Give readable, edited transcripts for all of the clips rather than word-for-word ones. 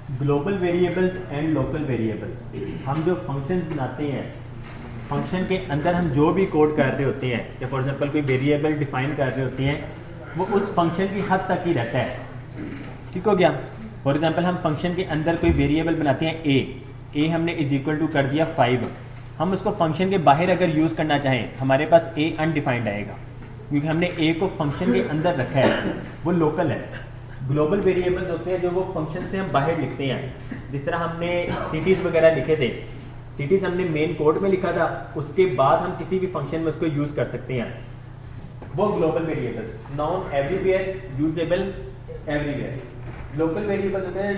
Global variables and local variables, हम जो function बनाते हैं, फंक्शन के अंदर हम जो भी कोड कर रहे होते हैं या फॉर एग्जांपल कोई वेरिएबल डिफाइन कर रहे होते हैं, वो उस फंक्शन की हद तक ही रहता है। ठीक हो गया। फॉर एग्जांपल हम फंक्शन के अंदर कोई वेरिएबल बनाते हैं ए हमने इज इक्वल टू कर दिया 5। हम उसको फंक्शन के बाहर अगर यूज़ करना चाहें, हमारे पास ए अनडिफाइंड आएगा क्योंकि हमने ए को फंक्शन के अंदर रखा है, वो लोकल है। ग्लोबल वेरिएबल्स होते हैं जो वो फंक्शन से हम बाहर लिखते हैं। जिस तरह हमने सिटीज़ वगैरह लिखे थे, सिटीज़ हमने मेन कोड में लिखा था, उसके बाद हम किसी भी फंक्शन में उसको यूज़ कर सकते हैं, वो global variables. Non everywhere, usable everywhere. Local variables होते हैं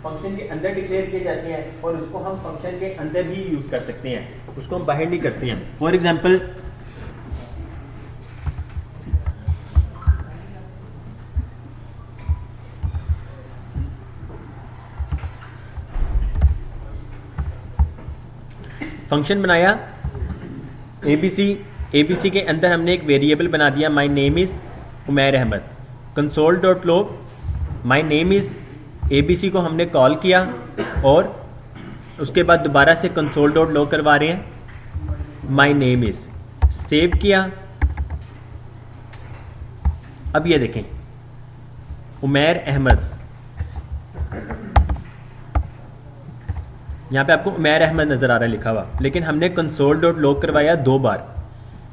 फंक्शन के अंदर डिक्लेयर किए जाते हैं और उसको हम फंक्शन के अंदर ही यूज़ कर सकते हैं, उसको हम बाहर नहीं करते हैं। फॉर एग्जाम्पल फंक्शन बनाया एबीसी के अंदर हमने एक वेरिएबल बना दिया, my name is Umair Ahmad. Console dot log my name is ABC को हमने कॉल किया और उसके बाद दोबारा से कंसोल डॉट लॉग करवा रहे हैं माई नेम इज़, सेव किया। अब ये देखें उमैर अहमद, यहाँ पे आपको उमैर अहमद नज़र आ रहा है लिखा हुआ, लेकिन हमने कंसोल डॉट लॉग करवाया 2 बार।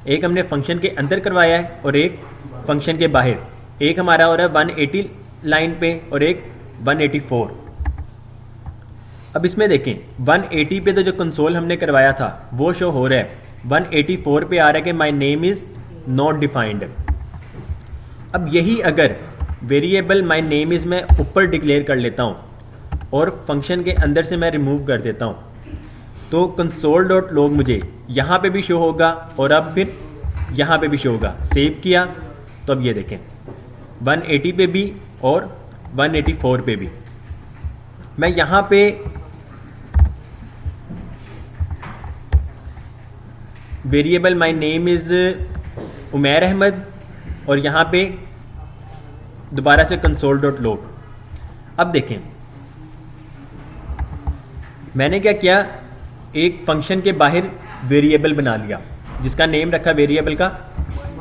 एक हमने फंक्शन के अंदर करवाया है और एक फंक्शन के बाहर। एक हमारा हो रहा है 180 लाइन पे और एक 184। अब इसमें देखें 180 पे तो जो कंसोल हमने करवाया था वो शो हो रहा है, 184 पे आ रहा है कि माई नेम इज़ नॉट डिफाइंड। अब यही अगर वेरिएबल माई नेम इज़ मैं ऊपर डिक्लेयर कर लेता हूँ और फंक्शन के अंदर से मैं रिमूव कर देता हूँ, तो कंसोल डॉट लॉग मुझे यहाँ पे भी शो होगा और अब फिर यहाँ पे भी शो होगा। सेव किया तो अब ये देखें 180 पे भी और 184 पे भी। मैं यहाँ पे variable my name is Umair Ahmad और यहाँ पे दोबारा से कंसोल डॉट लॉग। अब देखें मैंने क्या किया, एक फंक्शन के बाहर वेरिएबल बना लिया जिसका नेम रखा वेरिएबल का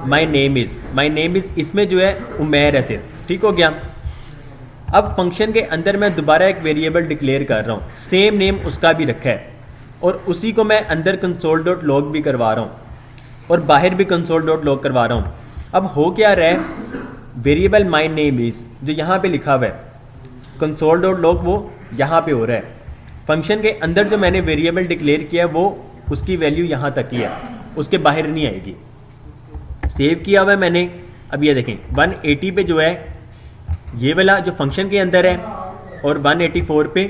माई नेम इज़, इसमें जो है उमैर है सिर्फ। ठीक हो गया। अब फंक्शन के अंदर मैं दोबारा एक वेरिएबल डिक्लेयर कर रहा हूँ, सेम नेम उसका भी रखा है और उसी को मैं अंदर कंसोल डॉट लॉग भी करवा रहा हूँ और बाहर भी कंसोल डॉट लॉग करवा रहा हूँ। अब हो क्या रहा है, वेरिएबल माई नेम इज़ जो यहाँ पे लिखा हुआ है, कंसोल डॉट लॉग वो यहाँ पे हो रहा है। फंक्शन के अंदर जो मैंने वेरिएबल डिक्लेयर किया है वो उसकी वैल्यू यहाँ तक ही है, उसके बाहर नहीं आएगी। सेव किया हुआ है मैंने। अब ये देखें 180 पे जो है ये वाला जो फंक्शन के अंदर है और 184 पे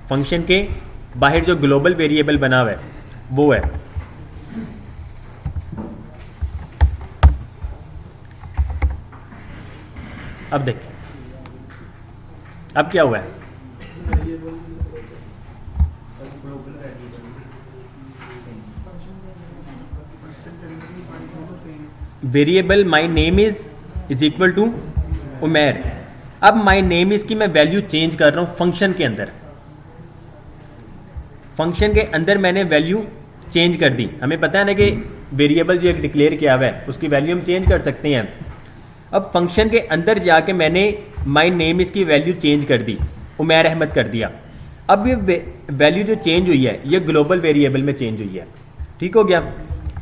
फंक्शन के बाहर जो ग्लोबल वेरिएबल बना हुआ है वो है। अब देखें अब क्या हुआ है, variable my name is equal to Umair. अब माई नेम इज़ की मैं वैल्यू चेंज कर रहा हूँ फंक्शन के अंदर। फंक्शन के अंदर मैंने वैल्यू चेंज कर दी। हमें पता है ना कि वेरिएबल जो एक डिक्लेयर किया हुआ है उसकी वैल्यू हम चेंज कर सकते हैं। अब फंक्शन के अंदर जाके मैंने माई नेम इज़ की वैल्यू चेंज कर दी, उमैर अहमद कर दिया। अब ये वैल्यू जो चेंज हुई है ये ग्लोबल वेरिएबल में चेंज हुई है। ठीक हो गया।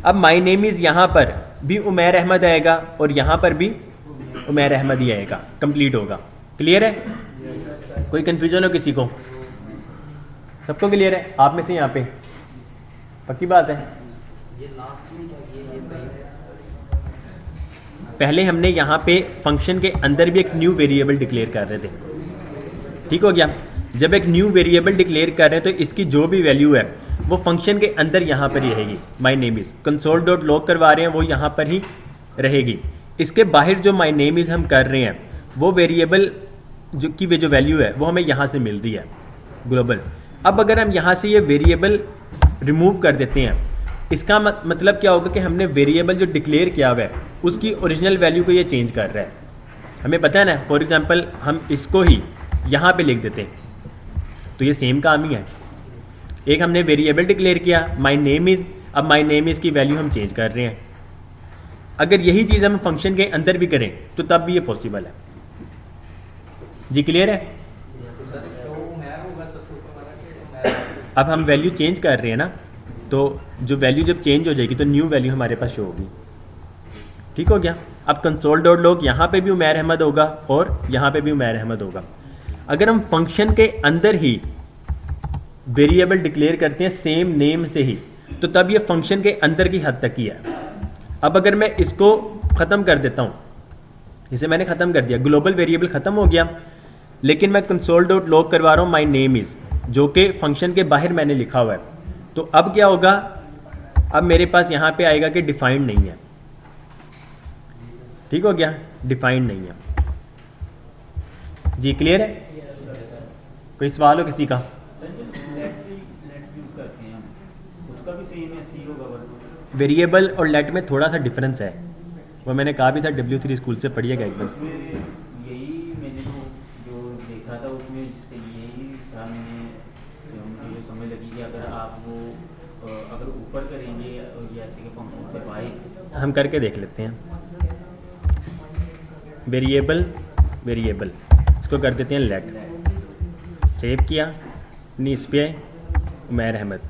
अब माई नेम इज़ यहाँ पर भी उमैर अहमद आएगा और यहाँ पर भी उमैर अहमद ही आएगा, कंप्लीट होगा। क्लियर है? कोई कन्फ्यूजन हो किसी को? सबको क्लियर है? आप में से यहाँ पे पक्की बात है? पहले हमने यहाँ पे फंक्शन के अंदर भी एक न्यू वेरिएबल डिक्लेयर कर रहे थे। ठीक हो गया। जब एक न्यू वेरिएबल डिक्लेयर कर रहे हैं तो इसकी जो भी वैल्यू है वो फंक्शन के अंदर यहाँ पर ही रहेगी। माई name is console dot log करवा रहे हैं वो यहाँ पर ही रहेगी। इसके बाहर जो माई नेम इज़ हम कर रहे हैं वो वेरिएबल जो की जो वैल्यू है वो हमें यहाँ से मिल रही है ग्लोबल। अब अगर हम यहाँ से ये वेरिएबल रिमूव कर देते हैं, इसका मतलब क्या होगा कि हमने वेरिएबल जो डिक्लेयर किया हुआ है उसकी ओरिजिनल वैल्यू को ये चेंज कर रहा है। हमें पता है ना, फॉर एग्जांपल हम इसको ही यहाँ पे लिख देते हैं, तो ये सेम काम ही है। एक हमने वेरिएबल डिक्लेयर किया माई नेम इज़, अब माई नेम इज़ की वैल्यू हम चेंज कर रहे हैं। अगर यही चीज़ हम फंक्शन के अंदर भी करें तो तब भी ये पॉसिबल है। जी क्लियर है? अब हम वैल्यू चेंज कर रहे हैं ना, तो जो वैल्यू जब चेंज हो जाएगी तो न्यू वैल्यू हमारे पास शो होगी। ठीक हो गया? अब कंसोल डॉट लॉग यहाँ पे भी उमैर अहमद होगा और यहाँ पे भी उमैर अहमद होगा। अगर हम फंक्शन के अंदर ही वेरिएबल डिक्लेयर करते हैं सेम नेम से ही, तो तब ये फंक्शन के अंदर की हद तक ही है। अब अगर मैं इसको ख़त्म कर देता हूँ, इसे मैंने ख़त्म कर दिया, ग्लोबल वेरिएबल ख़त्म हो गया, लेकिन मैं कंसोल डॉट लॉग करवा रहा हूँ माई नेम इज़, जो कि फंक्शन के बाहर मैंने लिखा हुआ है। तो अब क्या होगा, अब मेरे पास यहाँ पे आएगा कि डिफाइंड नहीं है। ठीक हो गया? डिफाइंड नहीं है। जी क्लियर है? कोई सवाल हो किसी का? वेरिएबल और लेट में थोड़ा सा डिफरेंस है, वो मैंने कहा भी था, W3 स्कूल से पढ़िएगा एक बार। यही मैंने जो देखा था उसमें से यही था, मुझे जो समझ लगी कि अगर आप वो अगर ऊपर करेंगे या ऐसे के फंक्शन से बाहर, हम करके देख लेते हैं। वेरिएबल वेरिएबल इसको कर देते हैं लेट, सेव किया, नहीं इस पे उमैर अहमद,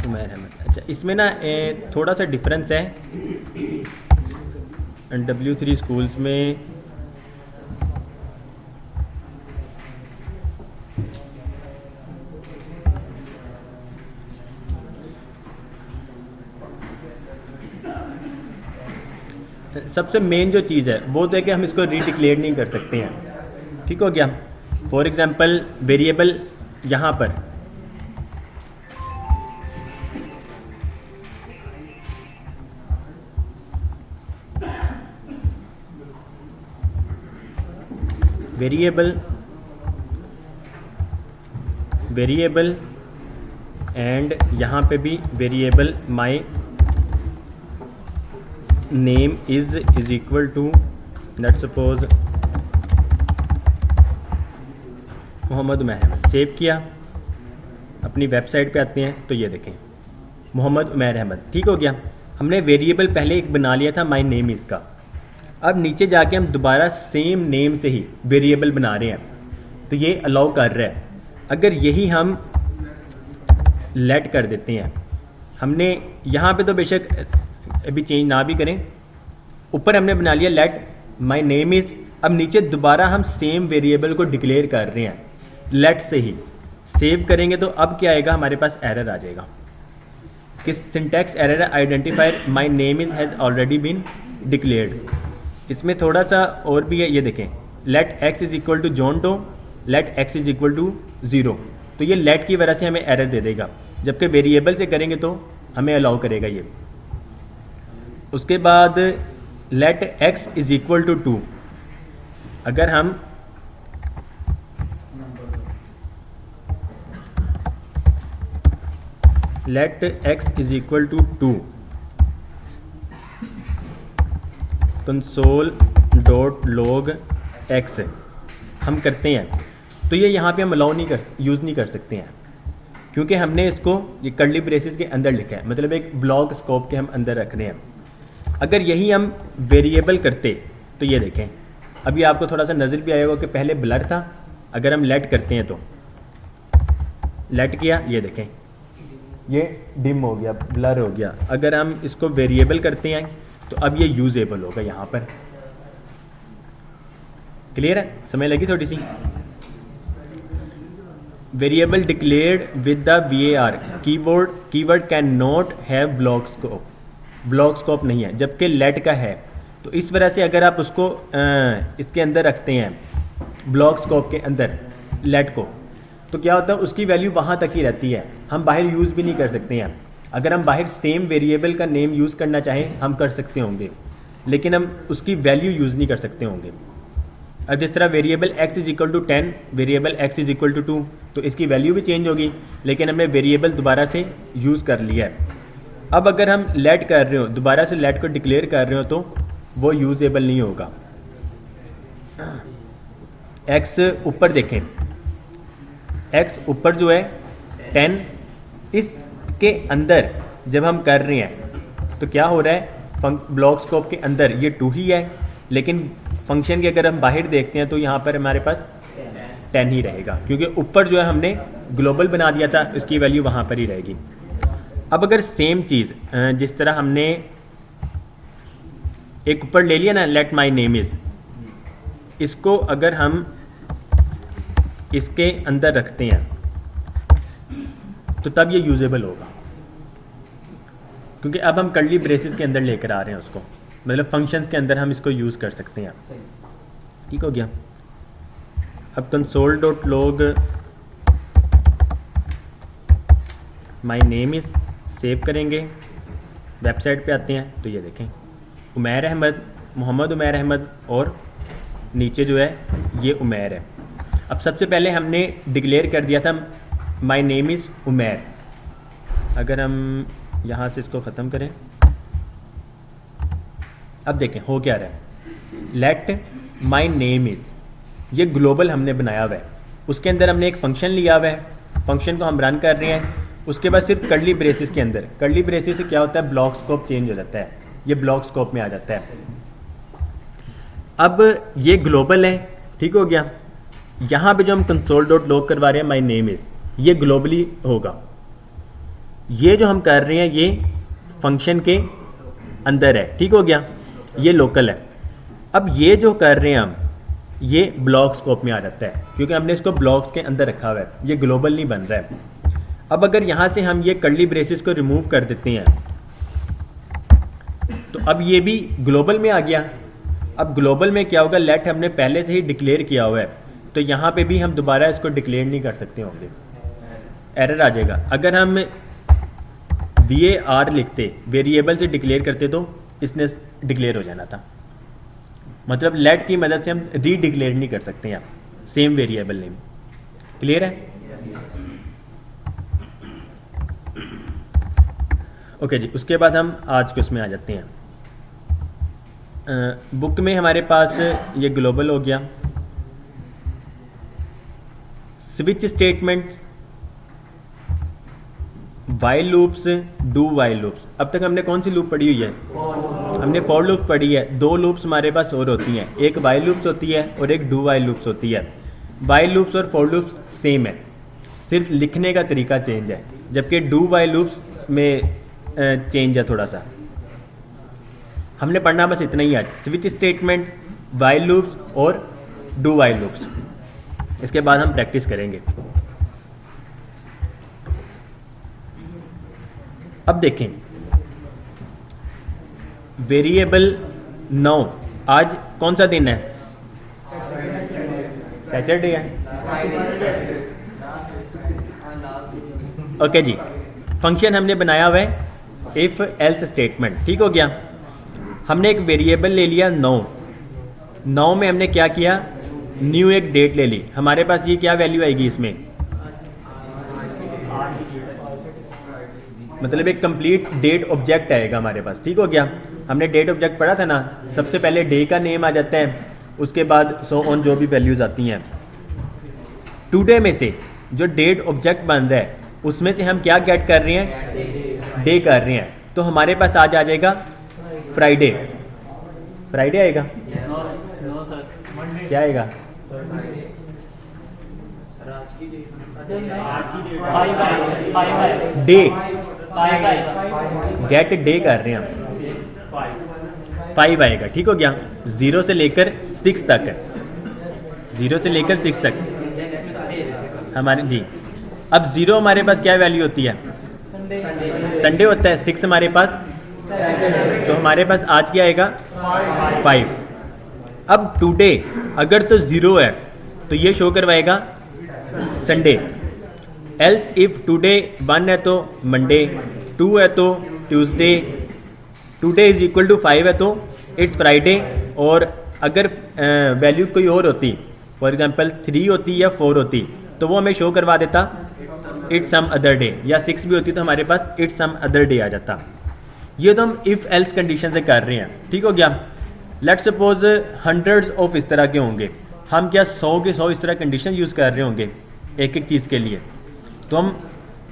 उमैर अहमद। अच्छा, इसमें ना थोड़ा सा डिफरेंस है। W3 स्कूल्स में सबसे मेन जो चीज़ है वो तो है कि हम इसको रीडिक्लेयर नहीं कर सकते हैं। ठीक हो गया? फॉर एग्जांपल वेरिएबल यहाँ पर वेरिएबल एंड यहाँ पे भी variable my name is equal to let suppose Mohammad Umair Ahmad. Save किया, अपनी वेबसाइट पे आते हैं तो ये देखें मोहम्मद उमैर अहमद। ठीक हो गया? हमने वेरिएबल पहले एक बना लिया था माई नेम इज़ का, अब नीचे जाके हम दोबारा सेम नेम से ही वेरिएबल बना रहे हैं, तो ये अलाउ कर रहा है। अगर यही हम लेट कर देते हैं, हमने यहाँ पे तो बेशक अभी चेंज ना भी करें, ऊपर हमने बना लिया लेट माई नेम इज़, अब नीचे दोबारा हम सेम वेरिएबल को डिक्लेयर कर रहे हैं लेट से ही। सेव करेंगे तो अब क्या आएगा, हमारे पास एरर आ जाएगा कि syntax error identifier my name is has already been declared. इसमें थोड़ा सा और भी है, ये देखें let x is equal to John Doe, let x is equal to 0, तो ये लेट की वजह से हमें एरर दे देगा, जबकि वेरिएबल से करेंगे तो हमें अलाउ करेगा ये। उसके बाद let x is equal to 2, अगर हम let x is equal to 2 console dot log x हम करते हैं, तो ये यहाँ पे हम अलाउ नहीं कर यूज़ नहीं कर सकते हैं, क्योंकि हमने इसको ये कर्ली ब्रेसेस के अंदर लिखा है, मतलब एक ब्लॉक स्कोप के हम अंदर रख रहे हैं। अगर यही हम वेरिएबल करते तो ये देखें, अभी आपको थोड़ा सा नज़र भी आएगा कि पहले ब्लर था, अगर हम लेट करते हैं तो लेट किया, ये देखें ये डिम हो गया, ब्लर हो गया। अगर हम इसको वेरिएबल करते हैं तो अब ये यूजेबल होगा यहाँ पर। क्लियर है? समझ लगी थोड़ी सी? Variable declared with the VAR keyword can not have block scope नहीं है, जबकि लेट का है। तो इस वजह से अगर आप उसको इसके अंदर रखते हैं ब्लॉक स्कोप के अंदर लेट को, तो क्या होता है उसकी वैल्यू वहाँ तक ही रहती है, हम बाहर यूज़ भी नहीं कर सकते हैं। अगर हम बाहर सेम वेरिएबल का नेम यूज़ करना चाहें हम कर सकते होंगे, लेकिन हम उसकी वैल्यू यूज़ नहीं कर सकते होंगे। अब जिस तरह variable x is equal to 10, variable x is equal to 2, तो इसकी वैल्यू भी चेंज होगी, लेकिन हमने वेरिएबल दोबारा से यूज़ कर लिया है। अब अगर हम लेट कर रहे हो, दोबारा से लेट को डिक्लेयर कर रहे हो, तो वो यूजेबल नहीं होगा। एक्स ऊपर देखें, एक्स ऊपर जो है 10, इसके अंदर जब हम कर रहे हैं तो क्या हो रहा है, ब्लॉक स्कोप के अंदर ये 2 ही है, लेकिन फंक्शन के अगर हम बाहर देखते हैं तो यहाँ पर हमारे पास 10 ही रहेगा, क्योंकि ऊपर जो है हमने ग्लोबल बना दिया था, इसकी वैल्यू वहाँ पर ही रहेगी। अब अगर सेम चीज़ जिस तरह हमने एक ऊपर ले लिया ना, लेट माई नेम इज़, इसको अगर हम इसके अंदर रखते हैं तो तब ये यूजेबल होगा, क्योंकि अब हम कर्ली ब्रेसेस के अंदर लेकर आ रहे हैं उसको, मतलब फंक्शंस के अंदर हम इसको यूज़ कर सकते हैं। ठीक हो गया। अब console.log my name is save करेंगे, वेबसाइट पे आते हैं तो ये देखें उमैर अहमद, मोहम्मद उमैर अहमद, और नीचे जो है ये उमैर है। अब सबसे पहले हमने डिक्लेयर कर दिया था माई नेम इज़ उमैर। अगर हम यहाँ से इसको ख़त्म करें, अब देखें हो क्या रहा है, लेट माई नेम इज़, ये ग्लोबल हमने बनाया हुआ है, उसके अंदर हमने एक फ़ंक्शन लिया हुआ है, फंक्शन को हम रन कर रहे हैं, उसके बाद सिर्फ कर्ली ब्रेसेस के अंदर, कर्ली ब्रेसेस से क्या होता है, ब्लॉक स्कोप चेंज हो जाता है, ये ब्लॉक स्कोप में आ जाता है। अब ये ग्लोबल है, ठीक हो गया। यहाँ पे जो हम console.log करवा रहे हैं माई नेम इज़, ये ग्लोबली होगा, ये जो हम कर रहे हैं ये फंक्शन के अंदर है, ठीक हो गया, ये लोकल है। अब ये जो कर रहे हैं हम, ये ब्लॉक स्कोप में आ जाता है, क्योंकि हमने इसको ब्लॉक्स के अंदर रखा हुआ है, ये ग्लोबल नहीं बन रहा है। अब अगर यहाँ से हम ये कर्ली ब्रेसेस को रिमूव कर देते हैं तो अब ये भी ग्लोबल में आ गया। अब ग्लोबल में क्या होगा, लेट हमने पहले से ही डिक्लेयर किया हुआ है, तो यहाँ पे भी हम दोबारा इसको डिक्लेयर नहीं कर सकते होंगे, एरर आ जाएगा। अगर हम var लिखते, वेरिएबल से डिक्लेयर करते, तो इसने डिक्लेयर हो जाना था। मतलब लेट की मदद से हम री डिक्लेयर नहीं कर सकते हैं सेम वेरिएबल नेम। क्लियर है? ओके जी, उसके बाद हम आज के उसमें आ जाते हैं। बुक में हमारे पास ये ग्लोबल हो गया। Switch statements, while loops, do while loops. अब तक हमने कौन सी लूप पढ़ी हुई है? हमने फॉर लूप पढ़ी है। 2 लूप्स हमारे पास और होती हैं, एक वाइल लूप्स होती है और एक डू वाइल लूप्स होती है। वाइल लूप्स और फॉर लूप्स सेम है, सिर्फ लिखने का तरीका चेंज है, जबकि डू वाइल लूप्स में चेंज है थोड़ा सा। हमने पढ़ना बस इतना ही आज, स्विच स्टेटमेंट, वाइल लूप्स और डू वाइल लूप्स। इसके बाद हम प्रैक्टिस करेंगे। अब देखें वेरिएबल 9, आज कौन सा दिन है? सैटरडे है। ओके जी, फंक्शन हमने बनाया हुआ है इफ एल्स स्टेटमेंट, ठीक हो गया। हमने एक वेरिएबल ले लिया 9 में हमने क्या किया, न्यू एक डेट ले ली। हमारे पास ये क्या वैल्यू आएगी इसमें, मतलब एक कंप्लीट डेट ऑब्जेक्ट आएगा हमारे पास, ठीक हो गया। हमने डेट ऑब्जेक्ट पढ़ा था ना, सबसे पहले डे का नेम आ जाता है, उसके बाद सो ऑन जो भी वैल्यूज आती हैं। टुडे में से जो डेट ऑब्जेक्ट बन रहा है उसमें से हम क्या गेट कर रहे हैं, डे कर रहे हैं, तो हमारे पास आज आ जाएगा फ्राइडे। फ्राइडे आएगा, क्या आएगा, डे, गेट डे कर रहे हैं हम, 5 आएगा, ठीक हो गया। 0 से लेकर 6 तक, 0 से लेकर 6 तक हमारे जी। अब 0 हमारे पास क्या वैल्यू होती है, संडे होता है। 6 हमारे पास, तो हमारे पास आज क्या आएगा, 5। अब टुडे अगर तो 0 है तो ये शो करवाएगा संडे, एल्स इफ टुडे 1 है तो मंडे, 2 है तो Tuesday, today is equal to 5 है तो इट्स फ्राइडे। और अगर वैल्यू कोई और होती, फॉर एग्जांपल 3 होती या 4 होती, तो वो हमें शो करवा देता इट्स सम अदर डे, या 6 भी होती तो हमारे पास इट्स सम अदर डे आ जाता। ये तो हम इफ़ एल्स कंडीशन से कर रहे हैं, ठीक हो गया। लेट्स सपोज हंड्रेड्स ऑफ इस तरह के होंगे, हम क्या 100 के 100 इस तरह कंडीशन यूज़ कर रहे होंगे एक एक चीज़ के लिए। तो हम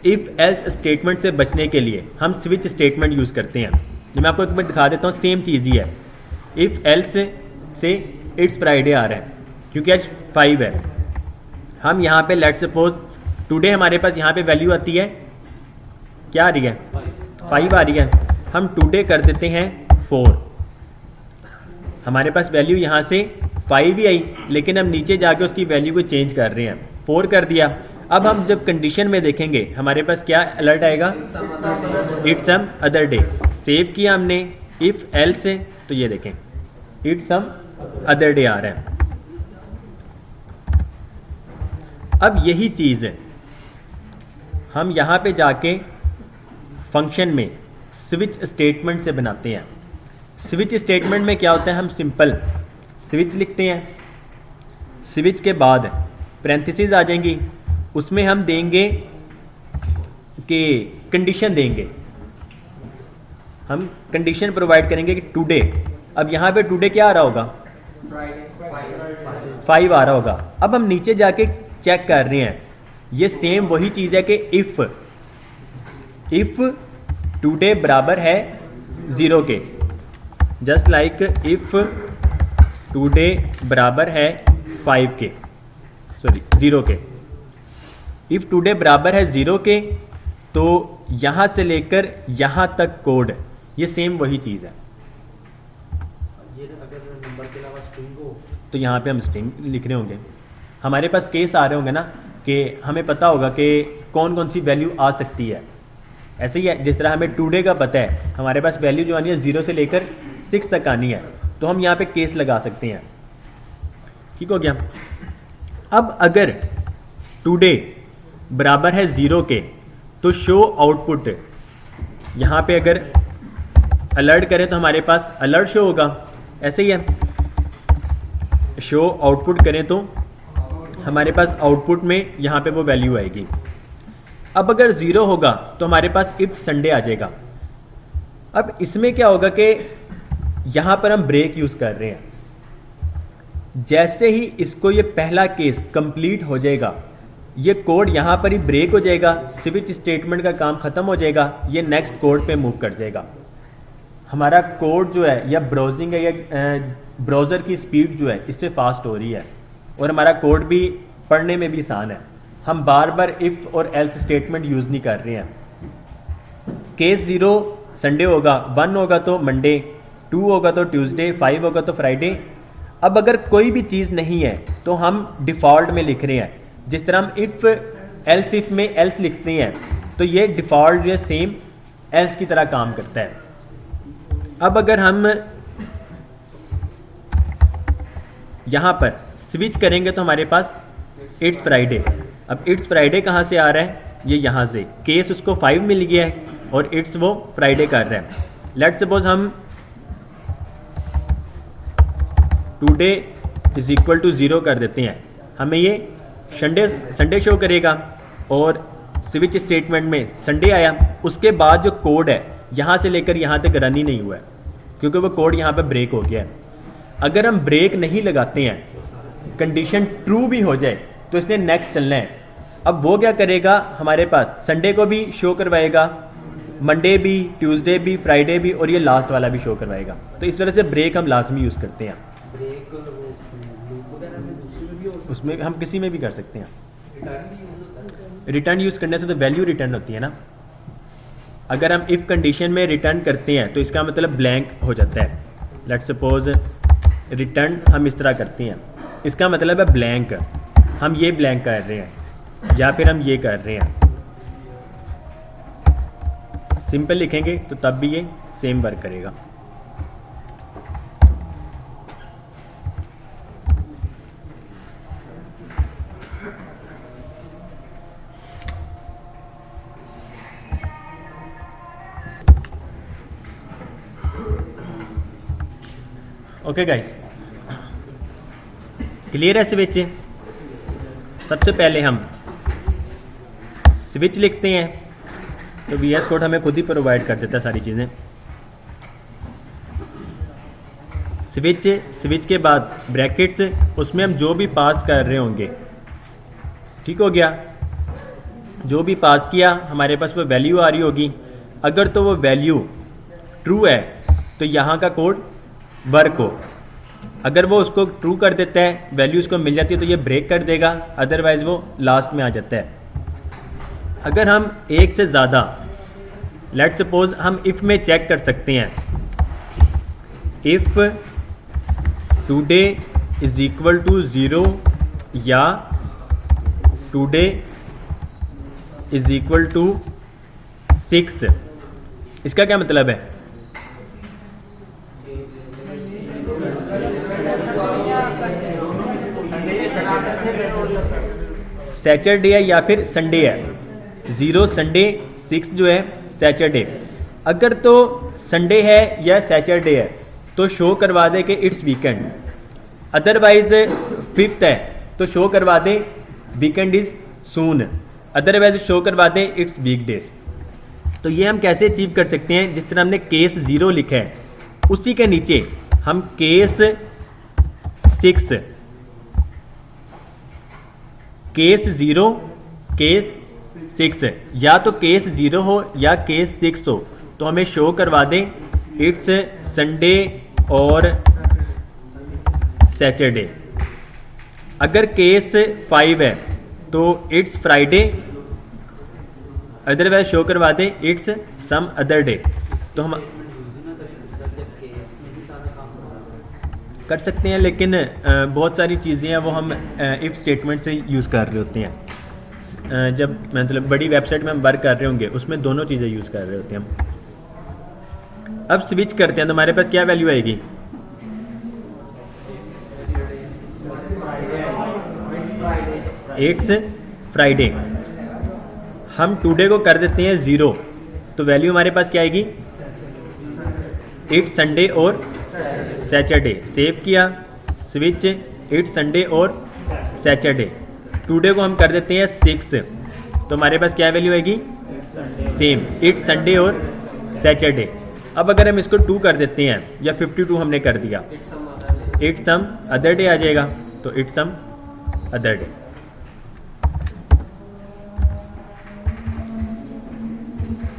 इफ़ एल्स स्टेटमेंट से बचने के लिए हम स्विच स्टेटमेंट यूज़ करते हैं। मैं आपको एक बार दिखा देता हूँ, सेम चीज़ ही है। इफ़ एल्स से इट्स फ्राइडे आ रहा है क्योंकि आज 5 है, हम यहाँ पे लेट्स सपोज टुडे हमारे पास यहाँ पे वैल्यू आती है, क्या आ रही है, 5 आ रही है। हम टुडे कर देते हैं 4, हमारे पास वैल्यू यहाँ से 5 ही आई, लेकिन हम नीचे जाके उसकी वैल्यू को चेंज कर रहे हैं, 4 कर दिया। अब हम जब कंडीशन में देखेंगे हमारे पास क्या अलर्ट आएगा, it's some other day. Save किया हमने इफ़ एल्स से, तो ये देखें इट्स सम अदर डे आ रहा है। अब यही चीज़ है हम यहाँ पे जाके फंक्शन में स्विच स्टेटमेंट से बनाते हैं। स्विच स्टेटमेंट में क्या होता है, हम सिंपल स्विच लिखते हैं, स्विच के बाद पैरेंथेसिस आ जाएंगी, उसमें हम देंगे कि कंडीशन देंगे, हम कंडीशन प्रोवाइड करेंगे कि टुडे। अब यहाँ पे टुडे क्या आ रहा होगा, 5 आ रहा होगा। अब हम नीचे जाके चेक कर रहे हैं, ये सेम वही चीज़ है कि इफ़ टुडे बराबर है 0 के, जस्ट लाइक इफ़ टुडे बराबर है 5 के, सॉरी 0 के। इफ़ टुडे बराबर है 0 के, तो यहाँ से लेकर यहाँ तक कोड ये सेम वही चीज़ है। ये अगर नंबर के अलावा स्ट्रिंग हो तो यहाँ पे हम स्ट्रिंग लिख रहे होंगे, हमारे पास केस आ रहे होंगे ना कि हमें पता होगा कि कौन कौन सी वैल्यू आ सकती है। ऐसे ही है जिस तरह हमें टुडे का पता है, हमारे पास वैल्यू जो आनी है 0 से लेकर 6 तक आनी है, तो हम यहाँ पे केस लगा सकते हैं। ठीक हो गया। अब अगर टुडे बराबर है 0 के, तो शो आउटपुट यहाँ पे अगर अलर्ट करें तो हमारे पास अलर्ट शो होगा। ऐसे ही है, शो आउटपुट करें तो हमारे पास आउटपुट में यहाँ पे वो वैल्यू आएगी। अब अगर 0 होगा तो हमारे पास इट्स संडे आ जाएगा। अब इसमें क्या होगा कि यहाँ पर हम ब्रेक यूज़ कर रहे हैं, जैसे ही इसको ये पहला केस कंप्लीट हो जाएगा, ये कोड यहाँ पर ही ब्रेक हो जाएगा, स्विच स्टेटमेंट का काम ख़त्म हो जाएगा, ये नेक्स्ट कोड पे मूव कर जाएगा। हमारा कोड जो है या ब्राउजिंग है या ब्राउज़र की स्पीड जो है इससे फास्ट हो रही है, और हमारा कोड भी पढ़ने में भी आसान है। हम बार बार इफ़ और एल्स स्टेटमेंट यूज़ नहीं कर रहे हैं। केस 0 संडे होगा, 1 होगा तो मंडे, 2 होगा तो ट्यूसडे, 5 होगा तो फ्राइडे। अब अगर कोई भी चीज़ नहीं है तो हम डिफ़ॉल्ट में लिख रहे हैं, जिस तरह हम इफ़ एल्स इफ़ में एल्स लिखते हैं, तो ये डिफ़ॉल्ट जो है सेम एल्स की तरह काम करता है। अब अगर हम यहाँ पर स्विच करेंगे तो हमारे पास इट्स फ्राइडे। अब इट्स फ्राइडे कहाँ से आ रहा है, ये यहाँ से, केस उसको 5 मिल गया है और इट्स वो फ्राइडे कर रहा है। लेट्स सपोज हम टुडे इज इक्वल टू 0 कर देते हैं, हमें ये संडे शो करेगा, और स्विच स्टेटमेंट में संडे आया। उसके बाद जो कोड है यहाँ से लेकर यहाँ तक रन ही नहीं हुआ है, क्योंकि वो कोड यहाँ पे ब्रेक हो गया है। अगर हम ब्रेक नहीं लगाते हैं, कंडीशन ट्रू भी हो जाए, तो इसने नेक्स्ट चलना है। अब वो क्या करेगा, हमारे पास संडे को भी शो करवाएगा, मंडे भी, ट्यूसडे भी, फ्राइडे भी, और ये लास्ट वाला भी शो करवाएगा। तो इस तरह से ब्रेक हम लाजमी यूज़ करते हैं। ब्रेक लूप वगैरह में दूसरी में भी हो उसमें हम किसी में भी कर सकते हैं। रिटर्न भी यूज होता है। रिटर्न यूज़ करने से तो वैल्यू रिटर्न होती है ना। अगर हम इफ़ कंडीशन में रिटर्न करते हैं तो इसका मतलब ब्लैंक हो जाता है। लेट्स सपोज रिटर्न हम इस तरह करते हैं, इसका मतलब है ब्लैंक, हम ये ब्लैंक कर रहे हैं या फिर हम ये कर रहे हैं। सिंपल लिखेंगे तो तब भी ये सेम वर्क करेगा। ओके गाइस, क्लियर है स्विच। सबसे पहले हम स्विच लिखते हैं, तो VS कोड हमें खुद ही प्रोवाइड कर देता है सारी चीज़ें। स्विच के बाद ब्रैकेट्स, उसमें हम जो भी पास कर रहे होंगे, ठीक हो गया, जो भी पास किया हमारे पास वो वैल्यू आ रही होगी। अगर तो वो वैल्यू ट्रू है तो यहाँ का कोड वर्क हो, अगर वो उसको ट्रू कर देता है, वैल्यू उसको मिल जाती है, तो ये ब्रेक कर देगा, अदरवाइज वो लास्ट में आ जाता है। अगर हम एक से ज़्यादा, लेट सपोज हम इफ़ में चेक कर सकते हैं, if today is equal to 0 या टुडे इज इक्वल टू 6, इसका क्या मतलब है? सैटरडे है या फिर संडे है। 0 संडे, 6 जो है सैटरडे। अगर तो संडे है या सैटरडे है तो शो करवा दे कि इट्स वीकेंड, अदरवाइज 5th है तो शो करवा दे weekend is soon, otherwise show करवा दे इट्स वीकडेज। तो ये हम कैसे अचीव कर सकते हैं? जिस तरह हमने केस 0 लिखा है उसी के नीचे हम केस 6, केस 0, केस 6, या तो केस 0 हो या केस 6 हो तो हमें शो करवा दें इट्स संडे और सैटरडे। अगर केस 5 है तो इट्स फ्राइडे, अदरवाइज शो करवा दें इट्स सम अदर डे। तो हम कर सकते हैं, लेकिन बहुत सारी चीज़ें हैं वो हम इफ़ स्टेटमेंट से यूज़ कर रहे होते हैं। जब मतलब बड़ी वेबसाइट में हम वर्क कर रहे होंगे उसमें दोनों चीज़ें यूज़ कर रहे होते हैं हम। अब स्विच करते हैं तो हमारे पास क्या वैल्यू आएगी? It's Friday. हम टुडे को कर देते हैं 0 तो वैल्यू हमारे पास क्या आएगी? इट्स संडे और सैटरडे। सेव किया, स्विच, इट्स संडे और सैटरडे। टुडे को हम कर देते हैं 6 तो हमारे पास क्या वैल्यू आएगी? सेम, इट्स संडे और सैटरडे। अब अगर हम इसको 2 कर देते हैं या 52 हमने कर दिया, इट्स सम अदर डे आ जाएगा, तो it's some other day.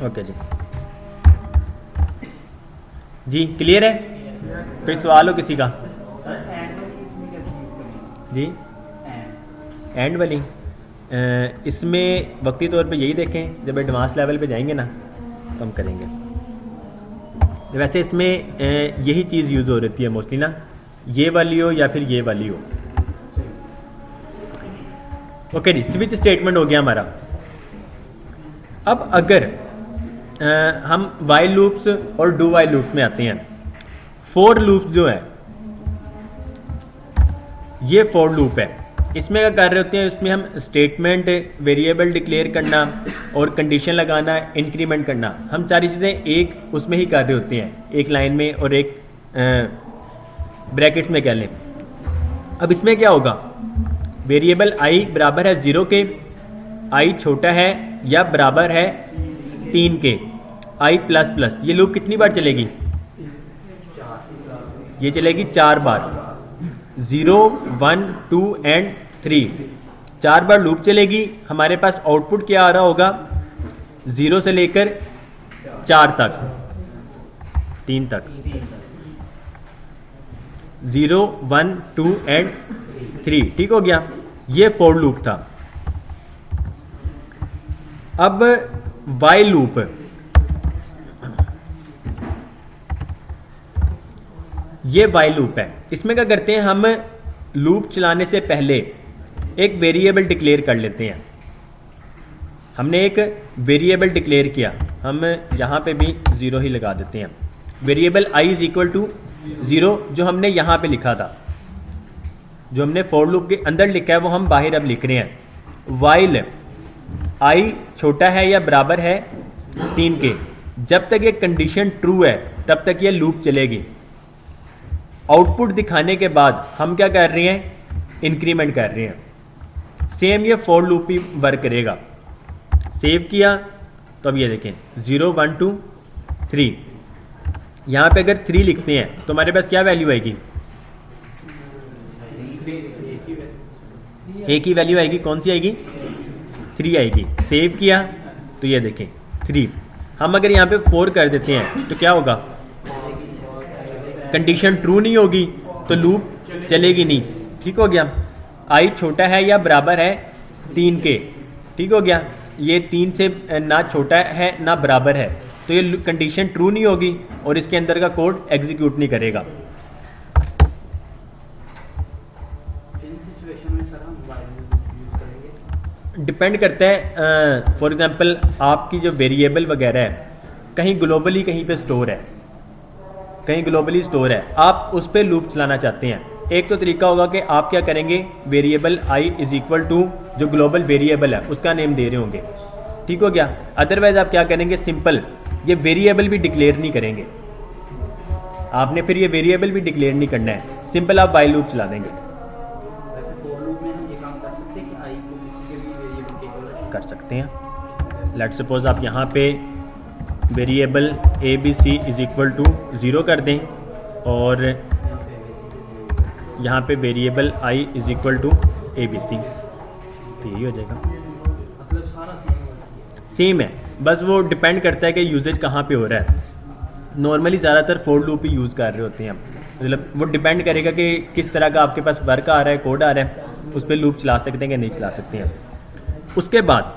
Okay जी, क्लियर है? कोई सवाल हो किसी का? जी एंड वाली इसमें वक्ती तौर पे यही देखें, जब एडवांस लेवल पे जाएंगे ना तो हम करेंगे। वैसे इसमें यही चीज़ यूज़ हो रही है मोस्टली ना, ये वाली हो या फिर ये वाली हो। ओके जी, स्विच स्टेटमेंट हो गया हमारा। अब अगर हम वाइल लूप्स और डू वाइल लूप में आते हैं। फॉर लूप जो है ये फॉर लूप है, इसमें क्या कर रहे होते हैं? इसमें हम स्टेटमेंट, वेरिएबल डिक्लेयर करना और कंडीशन लगाना, इंक्रीमेंट करना, हम सारी चीज़ें एक उसमें ही कर रहे होते हैं, एक लाइन में और एक ब्रैकेट्स में कह लें। अब इसमें क्या होगा? वेरिएबल आई बराबर है 0 के, आई छोटा है या बराबर है 3 के, आई प्लस प्लस। ये लूप कितनी बार चलेगी? ये चलेगी 4 बार, 0, 1, 2 एंड 3, 4 बार लूप चलेगी। हमारे पास आउटपुट क्या आ रहा होगा? 0 से लेकर 4 तक, 3 तक, 0, 1, 2 एंड 3, ठीक हो गया। ये फॉर लूप था। अब वाइल लूप, ये वाइल लूप है। इसमें क्या करते हैं? हम लूप चलाने से पहले एक वेरिएबल डिक्लेयर कर लेते हैं। हमने एक वेरिएबल डिक्लेयर किया, हम यहाँ पे भी 0 ही लगा देते हैं। Variable I is equal to 0 जो हमने यहाँ पे लिखा था, जो हमने फॉर लूप के अंदर लिखा है वो हम बाहर अब लिख रहे हैं। वाइल आई छोटा है या बराबर है 3 के, जब तक ये कंडीशन ट्रू है तब तक ये लूप चलेगी। आउटपुट दिखाने के बाद हम क्या कर रहे हैं? इंक्रीमेंट कर रहे हैं। सेम ये फॉर लूप ही वर्क करेगा। सेव किया तो अब ये देखें 0, 1, 2, 3, यहाँ पे अगर 3 लिखते हैं तो हमारे पास क्या वैल्यू आएगी? एक ही वैल्यू आएगी। कौन सी आएगी? 3 आएगी। सेव किया तो ये देखें 3। हम अगर यहाँ पे 4 कर देते हैं तो क्या होगा? कंडीशन ट्रू नहीं होगी तो लूप चलेगी नहीं। ठीक हो गया। आई छोटा है या बराबर है 3 के। ठीक हो गया। ये 3 से ना छोटा है ना बराबर है तो ये कंडीशन ट्रू नहीं होगी और इसके अंदर का कोड एग्जीक्यूट नहीं करेगा। डिपेंड करता है। फॉर एग्जांपल आपकी जो वेरिएबल वगैरह है कहीं ग्लोबली कहीं पे स्टोर है, कहीं ग्लोबली स्टोर है, आप उस पर लूप चलाना चाहते हैं। एक तो तरीका होगा कि आप क्या करेंगे, variable I is equal to जो ग्लोबल वेरिएबल है उसका नेम दे रहे होंगे। ठीक हो गया। अदरवाइज आप क्या करेंगे, सिंपल ये वेरिएबल भी डिक्लेयर नहीं करेंगे आपने, फिर ये वेरिएबल भी डिक्लेयर नहीं करना है, सिंपल आप वाइल लूप चला देंगे। वैसे फॉर लूप में हम ये काम कर सकते हैं कि आई को किसी के भी वेरिएबल के इक्वल कर सकते हैं। लेट सपोज आप यहाँ पे variable ABC is equal to 0 कर दें और यहाँ पे variable I is equal to ABC, तो यही हो जाएगा। मतलब सारा सेम है, बस वो डिपेंड करता है कि यूजेज कहाँ पे हो रहा है। नॉर्मली ज़्यादातर फॉर लूप ही यूज़ कर रहे होते हैं हम, मतलब वो डिपेंड करेगा कि किस तरह का आपके पास वर्क आ रहा है, कोड आ रहा है, उस पर लूप चला सकते हैं कि नहीं चला सकते हैं। उसके बाद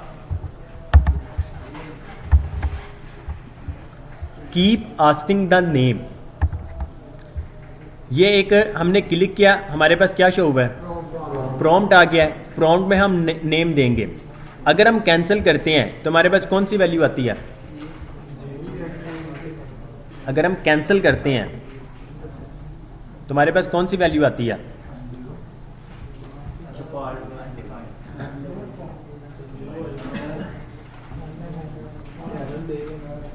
कीप आस्किंग द नेम, ये एक हमने क्लिक किया, हमारे पास क्या शो हुआ है, प्रॉम्प्ट आ गया है। प्रॉम्प्ट में हम नेम देंगे। अगर हम कैंसिल करते हैं तो हमारे पास कौन सी वैल्यू आती है? अगर हम कैंसिल करते हैं तो हमारे पास कौन सी वैल्यू आती है?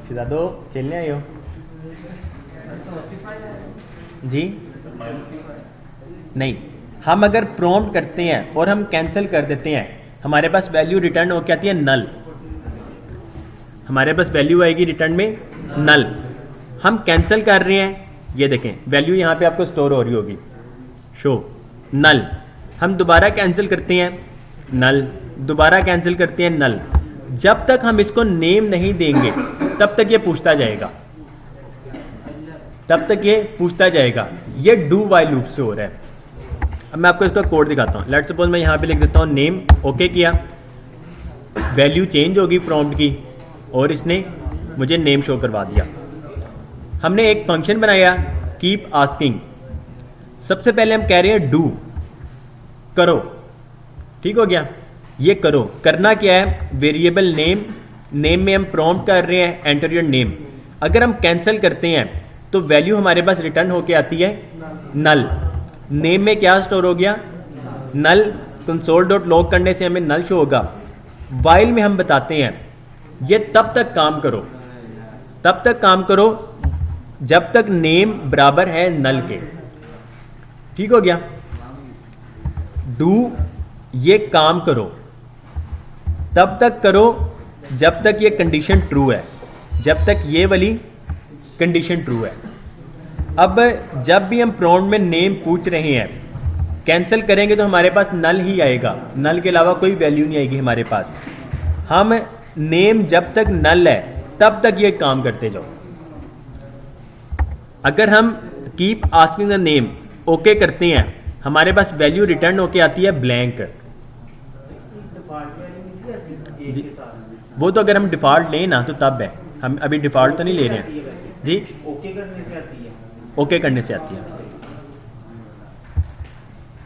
शिदादो खेलने आए हो जी? नहीं, हम अगर प्रॉम्प्ट करते हैं और हम कैंसिल कर देते हैं हमारे पास वैल्यू रिटर्न हो के आती है नल। हमारे पास वैल्यू आएगी रिटर्न में नल। हम कैंसिल कर रहे हैं, ये देखें वैल्यू यहाँ पे आपको स्टोर हो रही होगी, शो नल। हम दोबारा कैंसिल करते हैं नल, दोबारा कैंसिल करते हैं नल। जब तक हम इसको नेम नहीं देंगे तब तक ये पूछता जाएगा, तब तक ये पूछता जाएगा। ये डू वाइल लूप से हो रहा है। अब मैं आपको इसका कोड दिखाता हूँ। लेट्स सपोज मैं यहाँ पे लिख देता हूँ नेम, ओके किया, वैल्यू चेंज होगी प्रॉम्प्ट की और इसने मुझे नेम शो करवा दिया। हमने एक फंक्शन बनाया कीप आस्किंग। सबसे पहले हम कह रहे हैं डू, करो। ठीक हो गया, ये करो। करना क्या है, वेरिएबल नेम, नेम में हम प्रॉम्प्ट कर रहे हैं एंटर योर नेम। अगर हम कैंसिल करते हैं तो वैल्यू हमारे पास रिटर्न होके आती है नल। नेम में क्या स्टोर हो गया, नल। कंसोल डॉट लॉग करने से हमें नल शो होगा। वाइल में हम बताते हैं ये तब तक काम करो, तब तक काम करो जब तक नेम बराबर है नल के। ठीक हो गया। डू, ये काम करो, तब तक करो जब तक ये कंडीशन ट्रू है, जब तक ये वाली कंडीशन ट्रू है। अब जब भी हम प्रॉम्प्ट में नेम पूछ रहे हैं, कैंसिल करेंगे तो हमारे पास नल ही आएगा, नल के अलावा कोई वैल्यू नहीं आएगी हमारे पास। हम नेम जब तक नल है तब तक ये काम करते जाओ। अगर हम keep asking the name okay करते हैं हमारे पास वैल्यू रिटर्न होके आती है ब्लैंक। जी, वो तो अगर हम डिफ़ॉल्ट लें ना तो तब है, हम अभी डिफ़ॉल्ट तो नहीं ले रहे हैं जी। ओके करने से आती है, ओके करने से आती है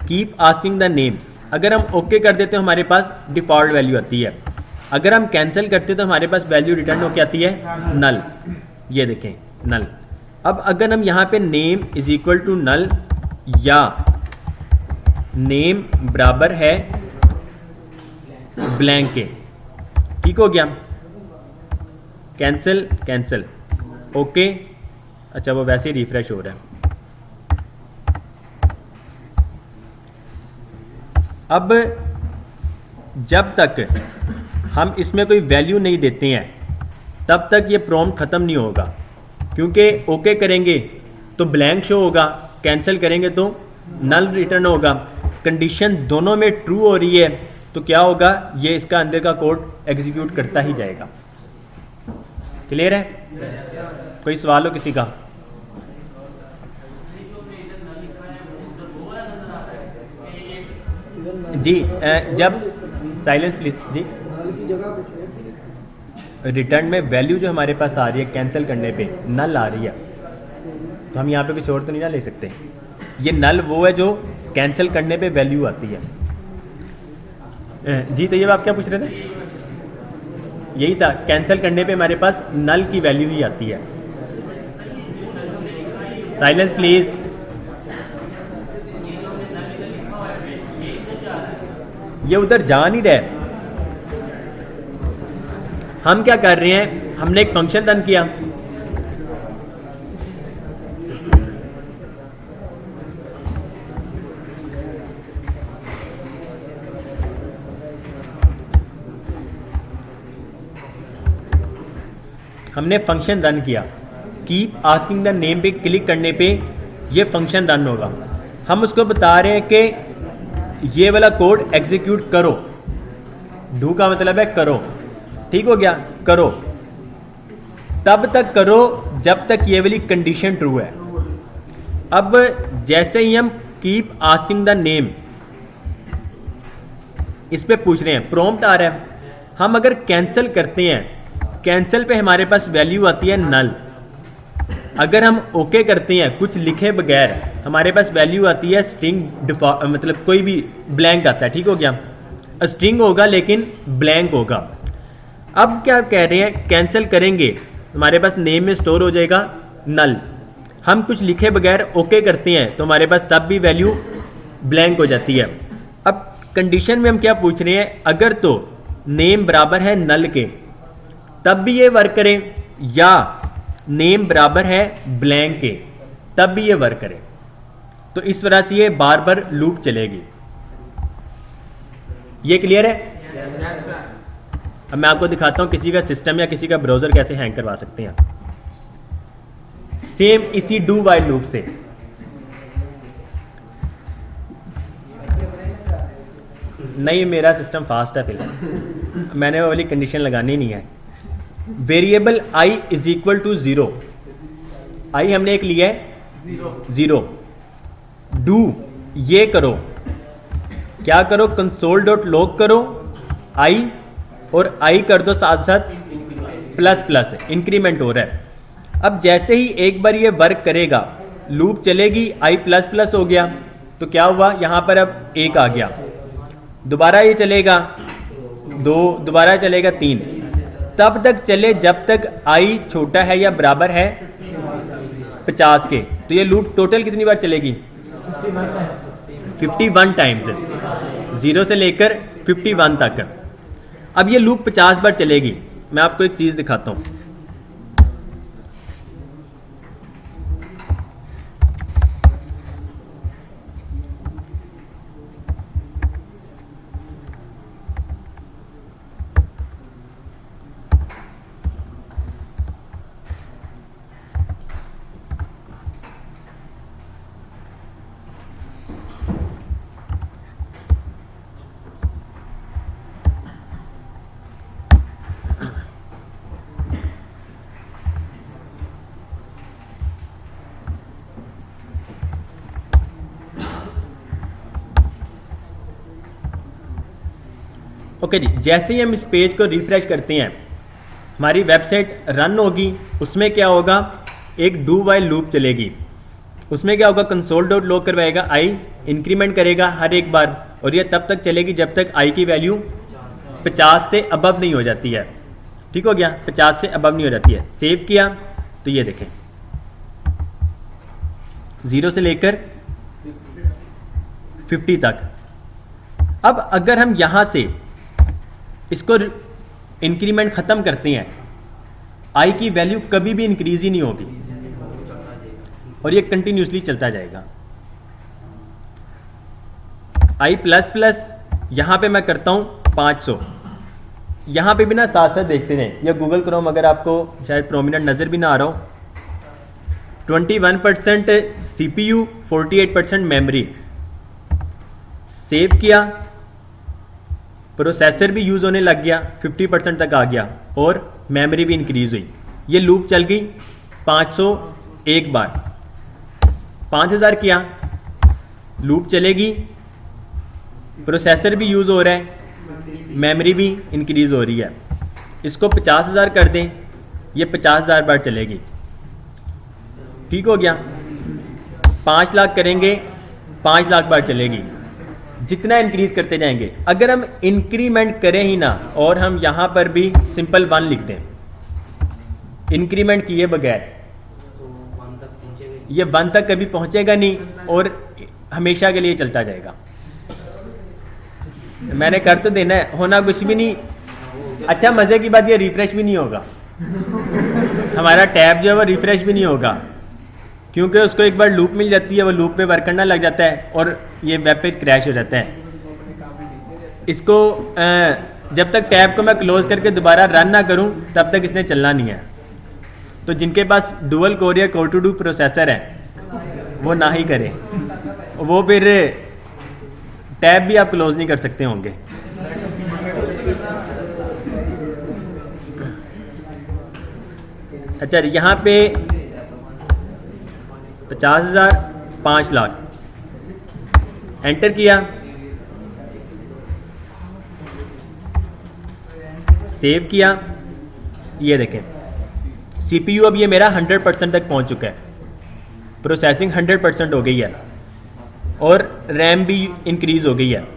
कीप आस्किंग द नेम। अगर हम ओके कर देते तो हमारे पास डिफ़ॉल्ट वैल्यू आती है। अगर हम कैंसिल करते तो हमारे पास वैल्यू रिटर्न होके आती है नल। ये देखें नल। अब अगर हम यहाँ पे name is equal to null या नेम बराबर है ब्लैंक के, ठीक हो गया। Cancel cancel okay. अच्छा, वो वैसे ही रिफ्रेश हो रहा है। अब जब तक हम इसमें कोई वैल्यू नहीं देते हैं तब तक ये प्रॉम्प्ट ख़त्म नहीं होगा, क्योंकि ओके करेंगे तो ब्लैंक शो होगा, कैंसिल करेंगे तो नल रिटर्न होगा। कंडीशन दोनों में ट्रू हो रही है तो क्या होगा, ये इसका अंदर का कोड एग्जीक्यूट करता ही जाएगा। क्लियर है? कोई सवाल हो किसी का? जी जब साइलेंस प्लीज जी, रिटर्न में वैल्यू जो हमारे पास आ रही है कैंसिल करने पे नल आ रही है, तो हम यहाँ पे कुछ और तो नहीं ना ले सकते। ये नल वो है जो कैंसिल करने पे वैल्यू आती है। जी तो ये आप क्या पूछ रहे थे? यही था, कैंसिल करने पे हमारे पास नल की वैल्यू ही आती है। Silence please. ये उधर जा नहीं रहे। हम क्या कर रहे हैं, हमने एक फंक्शन रन किया, हमने फंक्शन रन किया, कीप आस्किंग द नेम पे क्लिक करने पे ये फंक्शन रन होगा। हम उसको बता रहे हैं कि ये वाला कोड एग्जीक्यूट करो। डू का मतलब है करो, ठीक हो गया, करो। तब तक करो जब तक ये वाली कंडीशन ट्रू है। अब जैसे ही हम कीप आस्किंग द नेम इस पे पूछ रहे हैं, प्रॉम्प्ट आ रहा है, हम अगर कैंसिल करते हैं, कैंसिल पे हमारे पास वैल्यू आती है नल। अगर हम ओके करते हैं कुछ लिखे बगैर, हमारे पास वैल्यू आती है स्ट्रिंग, मतलब कोई भी ब्लैंक आता है, ठीक हो गया, स्ट्रिंग होगा लेकिन ब्लैंक होगा। अब क्या कह रहे हैं, कैंसिल करेंगे हमारे पास नेम में स्टोर हो जाएगा नल। हम कुछ लिखे बगैर ओके करते हैं तो हमारे पास तब भी वैल्यू ब्लैंक हो जाती है। अब कंडीशन में हम क्या पूछ रहे हैं, अगर तो नेम बराबर है नल के तब भी ये वर्क करे, या नेम बराबर है ब्लैंक के तब भी ये वर्क करे। तो इस तरह से ये बार बार लूप चलेगी। ये क्लियर है? अब मैं आपको दिखाता हूं किसी का सिस्टम या किसी का ब्राउजर कैसे हैंग करवा सकते हैं, सेम इसी डू वाइल लूप से। नहीं, मेरा सिस्टम फास्ट है, फिलहाल मैंने वो वाली कंडीशन लगानी नहीं है। Variable i is equal to 0, I हमने एक लिया है 0। डू ये करो, क्या करो, कंसोल डॉट लॉग करो i, और i कर दो साथ साथ प्लस प्लस, इंक्रीमेंट हो रहा है। अब जैसे ही एक बार ये वर्क करेगा, लूप चलेगी, i प्लस प्लस हो गया, तो क्या हुआ, यहां पर अब 1 आ गया, दोबारा ये चलेगा 2, दोबारा चलेगा 3, तब तक चले जब तक i छोटा है या बराबर है 50 के। तो ये लूप टोटल कितनी बार चलेगी, 51 टाइम्स, 0 से लेकर 51 तक। अब ये लूप 50 बार चलेगी। मैं आपको एक चीज दिखाता हूं, ओके जी। जैसे ही हम इस पेज को रिफ्रेश करते हैं, हमारी वेबसाइट रन होगी, उसमें क्या होगा, एक डू वाइल लूप चलेगी। उसमें क्या होगा, कंसोल डॉट लॉग करवाएगा, आई इंक्रीमेंट करेगा हर एक बार, और ये तब तक चलेगी जब तक आई की वैल्यू 50 से अबव नहीं हो जाती है। ठीक हो गया, 50 से अबव नहीं हो जाती है। सेव किया तो ये देखें 0 से लेकर 50 तक। अब अगर हम यहां से इसको इंक्रीमेंट खत्म करते हैं, आई की वैल्यू कभी भी इंक्रीज ही नहीं होगी और ये कंटिन्यूसली चलता जाएगा। आई प्लस प्लस, यहां पे मैं करता हूं 500, यहां पे भी ना साथ साथ देखते रहें, या गूगल क्रोम अगर आपको शायद प्रोमिनेंट नजर भी ना आ रहा हो, 21% CPU, 48% मेमोरी। सेव किया, प्रोसेसर भी यूज़ होने लग गया, 50% तक आ गया और मेमोरी भी इंक्रीज़ हुई। ये लूप चल गई 501 बार, 5000 किया, लूप चलेगी, प्रोसेसर भी यूज़ हो रहा है, मेमोरी भी इंक्रीज़ हो रही है। इसको 50,000 कर दें, ये 50,000 बार चलेगी। ठीक हो गया। 5 लाख करेंगे, 5 लाख बार चलेगी। जितना इंक्रीज़ करते जाएंगे, अगर हम इंक्रीमेंट करें ही ना और हम यहाँ पर भी सिंपल 1 लिख दें, इंक्रीमेंट किए बगैर, तो 1 तक पहुँचेगा? ये 1 तक कभी पहुँचेगा नहीं और हमेशा के लिए चलता जाएगा। मैंने कर तो देना है, होना कुछ भी नहीं। अच्छा, मज़े की बात, ये रिफ्रेश भी नहीं होगा। हमारा टैब जो है वो रिफ्रेश भी नहीं होगा, क्योंकि उसको एक बार लूप मिल जाती है, वो लूप पे वर्क करना लग जाता है और ये वेब पेज क्रैश हो जाता है। इसको जब तक टैब को मैं क्लोज करके दोबारा रन ना करूं तब तक इसने चलना नहीं है। तो जिनके पास डुअल कोर या कोर टू डू प्रोसेसर है वो ना ही करें, वो फिर टैब भी आप क्लोज नहीं कर सकते होंगे। अच्छा, यहाँ पे 50,000, 5 लाख एंटर किया, सेव किया। ये देखें CPU अब ये मेरा 100% तक पहुँच चुका है, प्रोसेसिंग 100% हो गई है और रैम भी इंक्रीज़ हो गई है।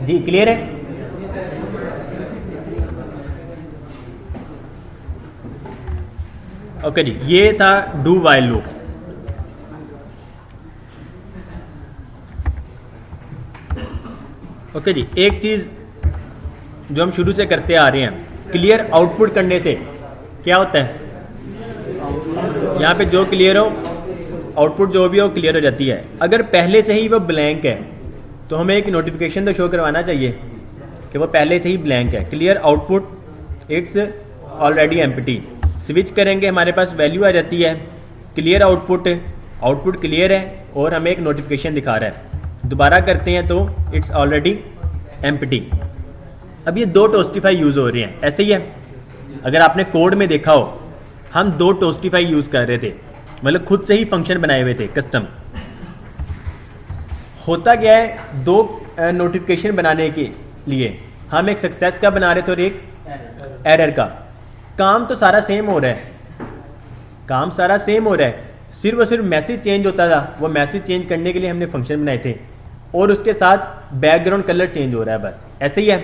जी क्लियर है? ओके जी, ये था डू वाइल लूप। ओके जी, एक चीज़ जो हम शुरू से करते आ रहे हैं, क्लियर आउटपुट करने से क्या होता है, यहाँ पे जो क्लियर हो, आउटपुट जो भी हो क्लियर हो जाती है। अगर पहले से ही वो ब्लैंक है तो हमें एक नोटिफिकेशन तो शो करवाना चाहिए कि वो पहले से ही ब्लैंक है। Clear output it's already empty, switch करेंगे हमारे पास वैल्यू आ जाती है क्लियर आउटपुट, आउटपुट क्लियर है और हमें एक नोटिफिकेशन दिखा रहा है। दोबारा करते हैं तो इट्स ऑलरेडी एम्प्टी। अब ये 2 टोस्टिफाई यूज़ हो रहे हैं, ऐसे ही है। अगर आपने कोड में देखा हो, हम 2 टोस्टिफाई यूज़ कर रहे थे, मतलब खुद से ही फंक्शन बनाए हुए थे कस्टम। होता क्या है, 2 नोटिफिकेशन बनाने के लिए हम एक सक्सेस का बना रहे थे और एक एरर का। काम तो सारा सेम हो रहा है, काम सारा सेम हो रहा है, सिर्फ और सिर्फ मैसेज चेंज होता था। वो मैसेज चेंज करने के लिए हमने फंक्शन बनाए थे और उसके साथ बैकग्राउंड कलर चेंज हो रहा है, बस ऐसे ही है।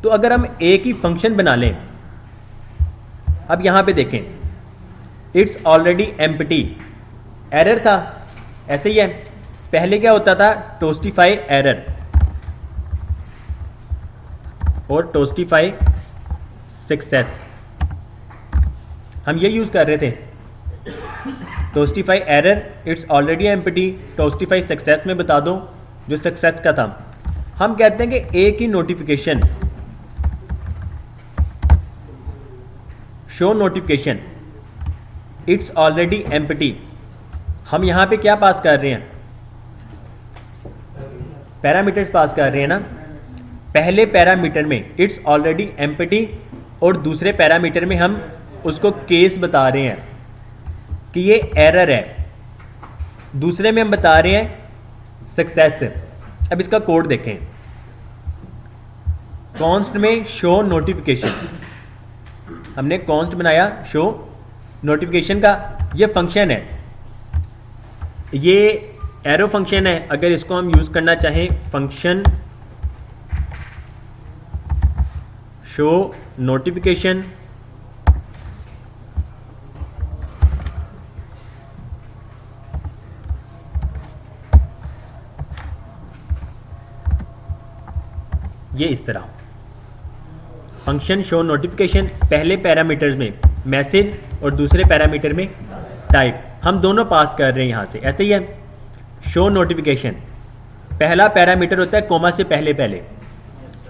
तो अगर हम एक ही फंक्शन बना लें, अब यहाँ पे देखें इट्स ऑलरेडी एम्प्टी, एरर था, ऐसे ही है। पहले क्या होता था, टोस्टिफाई एरर और टोस्टिफाई सक्सेस, हम ये यूज़ कर रहे थे। Toastify error it's already empty, toastify success में बता दो जो सक्सेस का था। हम कहते हैं कि एक ही notification, show notification it's already empty. हम यहाँ पे क्या पास कर रहे हैं, पैरामीटर्स पास कर रहे हैं ना। पहले पैरामीटर में इट्स ऑलरेडी एम्प्टी और दूसरे पैरामीटर में हम उसको केस बता रहे हैं कि ये एरर है, दूसरे में हम बता रहे हैं सक्सेस। अब इसका कोड देखें, कॉन्स्ट में शो नोटिफिकेशन, हमने कॉन्स्ट बनाया शो नोटिफिकेशन का, ये फंक्शन है। ये एरो फंक्शन है, अगर इसको हम यूज़ करना चाहें फंक्शन शो नोटिफिकेशन, ये इस तरह फंक्शन शो नोटिफिकेशन, पहले पैरामीटर्स में मैसेज और दूसरे पैरामीटर में टाइप, हम दोनों पास कर रहे हैं यहाँ से। ऐसे ही है शो नोटिफिकेशन, पहला पैरामीटर होता है कोमा से पहले पहले,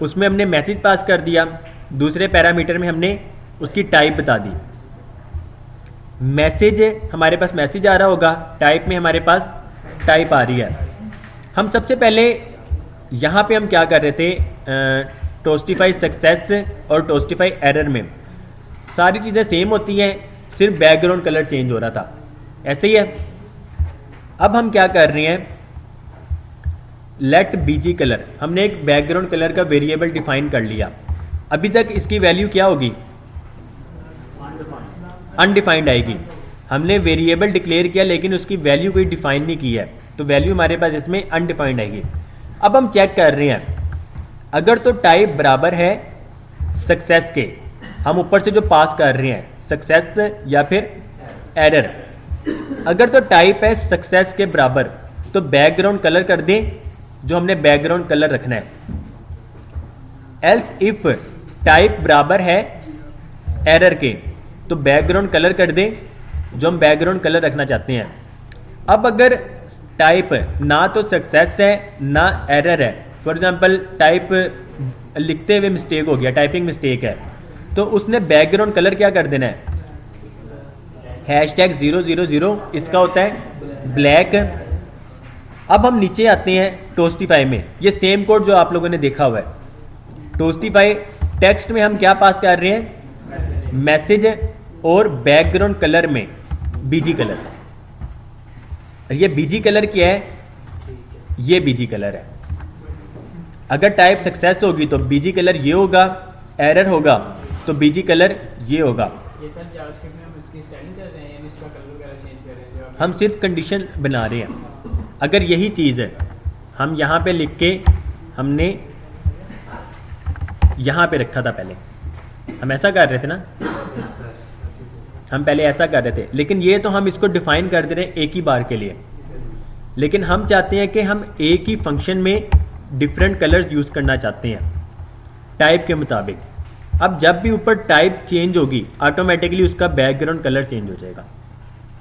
उसमें हमने मैसेज पास कर दिया, दूसरे पैरामीटर में हमने उसकी टाइप बता दी। मैसेज हमारे पास मैसेज आ रहा होगा, टाइप में हमारे पास टाइप आ रही है। हम सबसे पहले यहाँ पे हम क्या कर रहे थे, टोस्टिफाई सक्सेस और टोस्टिफाई एरर में सारी चीज़ें सेम होती हैं, सिर्फ बैकग्राउंड कलर चेंज हो रहा था। ऐसे ही है, अब हम क्या कर रहे हैं, लेट बीजी कलर, हमने एक बैकग्राउंड कलर का वेरिएबल डिफाइन कर लिया। अभी तक इसकी वैल्यू क्या होगी, अनडिफाइंड आएगी। हमने वेरिएबल डिक्लेयर किया लेकिन उसकी वैल्यू कोई डिफाइन नहीं की है, तो वैल्यू हमारे पास इसमें अनडिफाइंड आएगी। अब हम चेक कर रहे हैं, अगर तो टाइप बराबर है सक्सेस के, हम ऊपर से जो पास कर रहे हैं सक्सेस या फिर एरर, अगर तो टाइप है सक्सेस के बराबर तो बैकग्राउंड कलर कर दें जो हमने बैकग्राउंड कलर रखना है। एल्स इफ टाइप बराबर है एरर के तो बैकग्राउंड कलर कर दें जो हम बैकग्राउंड कलर रखना चाहते हैं। अब अगर टाइप ना तो सक्सेस है ना एरर है, फॉर एग्जांपल टाइप लिखते हुए मिस्टेक हो गया, टाइपिंग मिस्टेक है, तो उसने बैकग्राउंड कलर क्या कर देना है, #000, इसका होता है ब्लैक। अब हम नीचे आते हैं टोस्टिफाई में, ये सेम कोड जो आप लोगों ने देखा हुआ है। टोस्टिफाई टेक्स्ट में हम क्या पास कर रहे हैं, मैसेज, और बैकग्राउंड कलर में बीजी कलर। ये बीजी कलर क्या है, ये बीजी कलर है। अगर टाइप सक्सेस होगी तो बीजी कलर ये होगा, एरर होगा तो बीजी कलर ये होगा। ये सर जावास्क्रिप्ट में हम इसकी स्टाइलिंग कर रहे हैं या इसका कलर वगैरह चेंज कर रहे हैं, जो हम सिर्फ कंडीशन बना रहे हैं। अगर यही चीज़ है, हम यहाँ पे लिख के हमने यहाँ पे रखा था, पहले हम ऐसा कर रहे थे ना, हम पहले ऐसा कर रहे थे, लेकिन ये तो हम इसको डिफाइन कर दे रहे हैं एक ही बार के लिए, लेकिन हम चाहते हैं कि हम एक ही फंक्शन में डिफरेंट कलर्स यूज़ करना चाहते हैं टाइप के मुताबिक। अब जब भी ऊपर टाइप चेंज होगी ऑटोमेटिकली उसका बैकग्राउंड कलर चेंज हो जाएगा।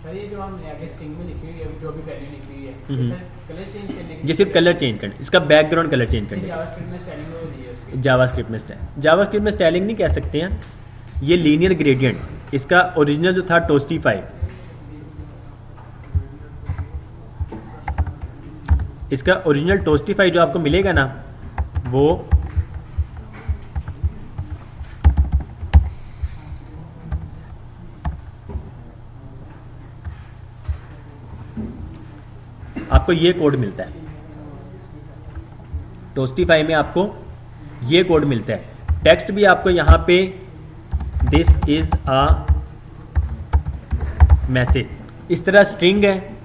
सर ये जो हमने आगे स्ट्रिंग में लिखी हुई है, जो भी वैल्यू लिखी हुई है, सर कलर चेंज करने के ये सिर्फ कलर चेंज करना, इसका बैकग्राउंड कलर चेंज करने। जावास्क्रिप्ट में स्टाइलिंग हो रही है उसकी, जावास्क्रिप्ट में स्टाइलिंग नहीं कह सकते हैं, ये लीनियर ग्रेडियंट, इसका ओरिजिनल जो था टोस्टिफाई, इसका ओरिजिनल टोस्टिफाई जो आपको मिलेगा ना, वो आपको ये कोड मिलता है। टोस्टिफाई में आपको ये कोड मिलता है। टेक्स्ट भी आपको यहाँ पे दिस इज अ मैसेज, इस तरह स्ट्रिंग है,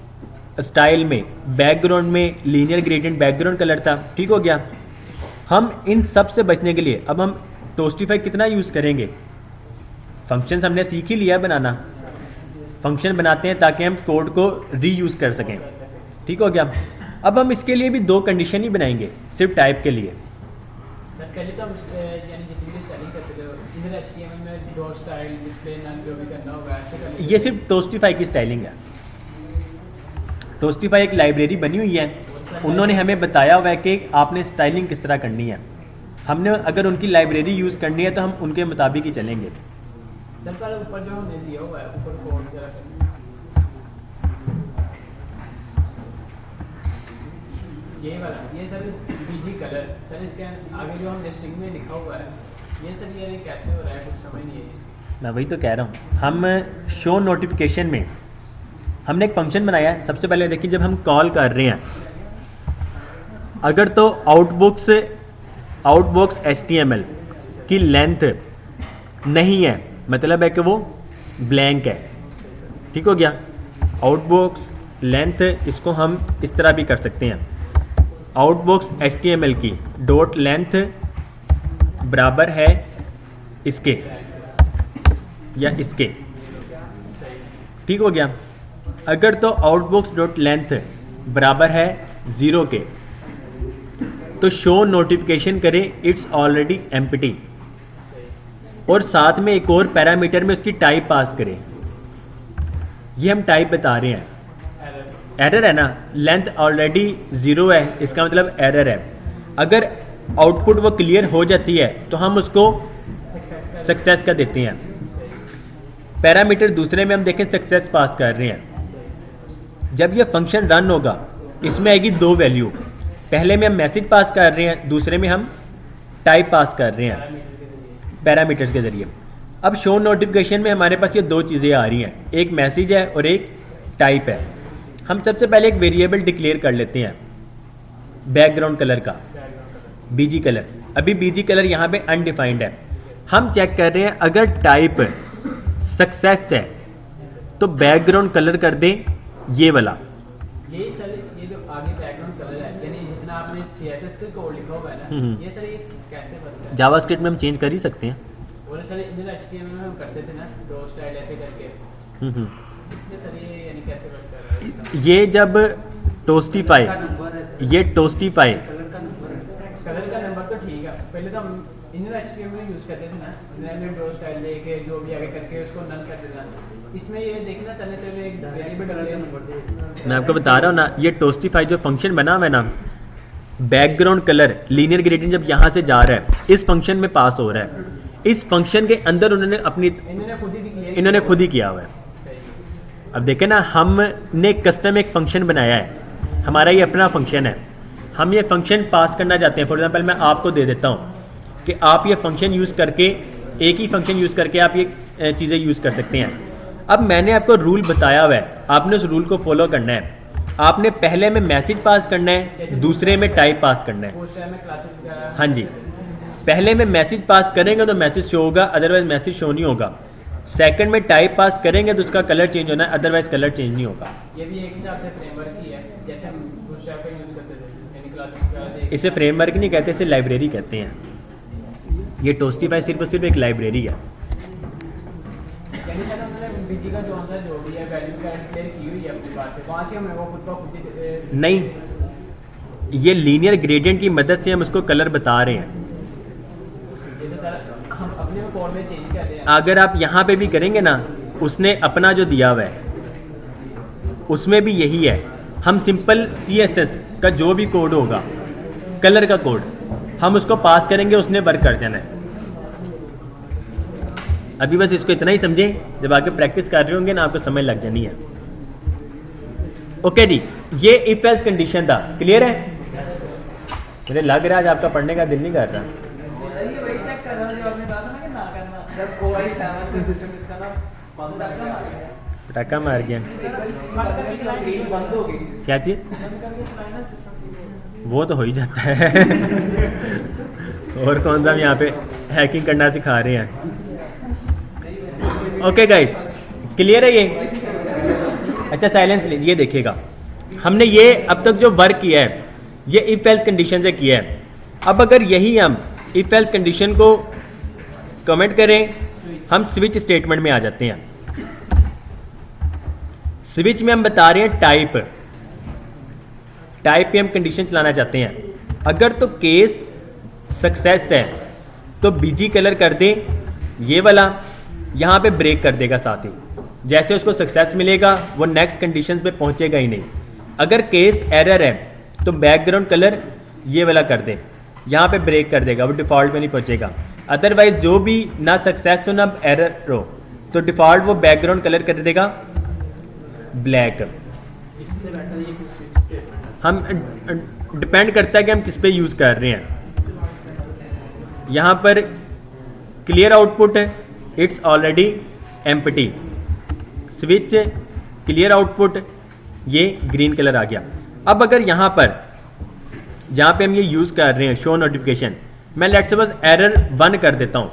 स्टाइल में, बैकग्राउंड में लीनियर ग्रेडियंट बैकग्राउंड कलर था, ठीक हो गया। हम इन सब से बचने के लिए अब हम टोस्टिफाई कितना यूज़ करेंगे, फंक्शंस हमने सीख ही लिया बनाना, फंक्शन बनाते हैं ताकि हम कोड को रीयूज़ कर सकें, ठीक हो गया। अब हम इसके लिए भी दो कंडीशन ही बनाएंगे सिर्फ टाइप के लिए। सर पहले तो हम यानी जितनी भी स्टाइलिंग करते थे इधर HTML में डॉट स्टाइल डिस्प्ले नन जो भी करना होगा ऐसे कर लेते। ये सिर्फ टोस्टिफाई की स्टाइलिंग है। टोस्टिफाई एक लाइब्रेरी बनी हुई है, उन्होंने हमें बताया हुआ है कि आपने स्टाइलिंग किस तरह करनी है। हमने अगर उनकी लाइब्रेरी यूज़ करनी है तो हम उनके मुताबिक ही चलेंगे। सर पर ऊपर जो हमने दिया हुआ है, ऊपर कोड जरा सा ये वाला, ये सर बीजी कलर, सर इसके आगे जो हम लिस्टिंग में लिखा हुआ है, ये सर ये कैसे हो रहा है, कुछ समझ नहीं है इसकी। मैं वही तो कह रहा हूँ, हम शो नोटिफिकेशन में हमने एक फंक्शन बनाया है। सबसे पहले देखिए, जब हम कॉल कर रहे हैं, अगर तो आउटबॉक्स HTML की लेंथ नहीं है, मतलब है कि वो ब्लैंक है, ठीक हो गया। आउटबॉक्स लेंथ इसको हम इस तरह भी कर सकते हैं, आउटबॉक्स HTML की डॉट लेंथ बराबर है इसके या इसके, ठीक हो गया। अगर तो आउटबॉक्स डॉट लेंथ बराबर है 0 के तो शो नोटिफिकेशन करें इट्स ऑलरेडी एम्प्टी, और साथ में एक और पैरामीटर में उसकी टाइप पास करें। ये हम टाइप बता रहे हैं, एरर है ना, लेंथ ऑलरेडी 0 है, इसका मतलब एरर है। अगर आउटपुट वो क्लियर हो जाती है तो हम उसको सक्सेस का देते हैं। पैरामीटर दूसरे में हम देखें सक्सेस पास कर रहे हैं। जब ये फंक्शन रन होगा इसमें आएगी 2 वैल्यू, पहले में हम मैसेज पास कर रहे हैं, दूसरे में हम टाइप पास कर रहे हैं पैरामीटर्स के ज़रिए। अब शो नोटिफिकेशन में हमारे पास ये 2 चीज़ें आ रही हैं, एक मैसेज है और एक टाइप है। हम सबसे पहले एक वेरिएबल डिक्लेयर कर लेते हैं बैकग्राउंड कलर का, बीजी कलर। अभी बीजी कलर यहाँ पे अनडिफाइंड है। हम चेक कर रहे हैं अगर टाइप सक्सेस है तो बैकग्राउंड कलर कर दें ये वाला। ये सर ये जो आगे बैकग्राउंड कलर है, यानी जितना आपने CSS का कोड लिखा हुआ है ना, ये सर ये कैसे बनता है? जावास्क्रिप्ट में हम चेंज कर ही सकते हैं। और सर इधर HTML में हम करते थे ना डॉट स्टाइल ऐसे करके, इसमें सर ये यानी कैसे वर्क कर रहा है? ये जब टोस्टिफाई, ये टोस्टिफाई कलर का नंबर तो ठीक है, पहले तो हम इनर HTML यूज करते थे ना, इनर डॉट स्टाइल लेके जो भी आगे करके उसको नल कर देना। इसमें ये देखना चलने से एक वेरिएबल, मैं आपको बता रहा हूँ ना, ये टोस्टिफाई जो फंक्शन बना हुआ है ना, बैकग्राउंड कलर लीनियर ग्रेडियंट जब यहाँ से जा रहा है इस फंक्शन में पास हो रहा है, इस फंक्शन के अंदर उन्होंने अपनी इन्होंने खुद ही किया हुआ है। अब देखें ना, हमने कस्टम एक फंक्शन बनाया है, हमारा ये अपना फंक्शन है, हम ये फंक्शन पास करना चाहते हैं। फॉर एग्जांपल मैं आपको दे देता हूँ कि आप ये फंक्शन यूज़ करके, एक ही फंक्शन यूज़ करके आप ये चीज़ें यूज़ कर सकते हैं। अब मैंने आपको रूल बताया हुआ है, आपने उस रूल को फॉलो करना है। आपने पहले में मैसेज पास करना है, दूसरे में टाइप पास करना है। हाँ जी, पहले में मैसेज पास करेंगे तो मैसेज शो होगा, अदरवाइज मैसेज शो नहीं होगा। सेकंड में टाइप पास करेंगे तो उसका कलर चेंज होना है, अदरवाइज कलर चेंज नहीं होगा। ये भी एक हिसाब से फ्रेमवर्क ही है, जैसे हम बूटस्ट्रैप का यूज करते थे यानी क्लासिक। इसे फ्रेमवर्क नहीं कहते, इसे लाइब्रेरी कहते हैं। ये टोस्टिफाई सिर्फ और सिर्फ एक लाइब्रेरी है। यानी सर हमने बीजी का जो भी है वैल्यू का डिक्लेयर की हुई है अपने पास से, वहाँ से हमने वो खुद ही नहीं, ये लीनियर ग्रेडियंट की मदद से हम उसको कलर बता रहे हैं। ये तो सर हम अपने कोड में चेंज कर रहे हैं। अगर आप यहाँ पे भी करेंगे ना, उसने अपना जो दिया हुआ है उसमें भी यही है। हम सिंपल CSS का जो भी कोड होगा, कलर का कोड, हम उसको पास करेंगे, उसने वर्क कर जाना है। अभी बस इसको इतना ही समझे, जब आके प्रैक्टिस कर रहे होंगे ना आपको समझ लग जानी है। ओके जी, ये इफ एल्स कंडीशन था, क्लियर है? मुझे लग रहा है आज आपका पढ़ने का दिल नहीं कर रहा। पटाखा मार गया, क्या चीज? वो तो हो ही जाता है। और कौन सा हम यहाँ पे हैकिंग करना सिखा रहे हैं। ओके गाइस, क्लियर है ये? अच्छा साइलेंस प्लीज। ये देखिएगा, हमने ये अब तक जो वर्क किया है ये इफ एल्स कंडीशन से किया है। अब अगर यही हम इफ एल्स कंडीशन को कमेंट करें, हम स्विच स्टेटमेंट में आ जाते हैं। स्विच में हम बता रहे हैं टाइप पे हम कंडीशन चलाना चाहते हैं। अगर तो केस सक्सेस है तो बीजी कलर कर दें, ये वाला यहाँ पे ब्रेक कर देगा साथ ही। जैसे उसको सक्सेस मिलेगा वो नेक्स्ट कंडीशन पे पहुँचेगा ही नहीं। अगर केस एरर है तो बैकग्राउंड कलर ये वाला कर दें, यहाँ पे ब्रेक कर देगा, वो डिफ़ॉल्ट में नहीं पहुँचेगा। अदरवाइज जो भी ना सक्सेस हो ना एरर हो तो डिफ़ॉल्ट वो बैकग्राउंड कलर कर देगा ब्लैक। हम डिपेंड करता है कि हम किस पे यूज़ कर रहे हैं। यहाँ पर क्लियर आउटपुट है, it's already empty. Switch clear output, ये ग्रीन कलर आ गया। अब अगर यहाँ पर जहाँ पे हम ये यूज़ कर रहे हैं शो नोटिफिकेशन, मैं लेट्स सपोज एरर 1 कर देता हूँ।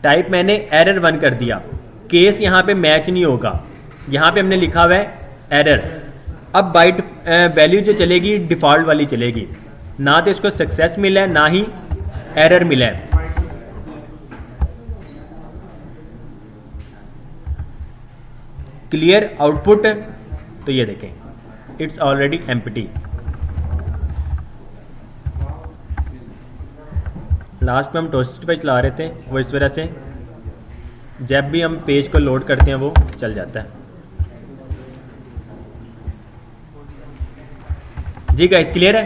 टाइप मैंने एरर 1 कर दिया, केस यहाँ पे मैच नहीं होगा। यहाँ पे हमने लिखा हुआ है एरर। अब बाइट वैल्यू जो चलेगी डिफ़ॉल्ट वाली चलेगी, ना तो इसको सक्सेस मिला है ना ही एरर मिला है। क्लियर आउटपुट, तो ये देखें इट्स ऑलरेडी एम्प्टी। लास्ट में हम टोस्ट पे चला रहे थे, वो इस वजह से जब भी हम पेज को लोड करते हैं वो चल जाता है। जी गाइस क्लियर है?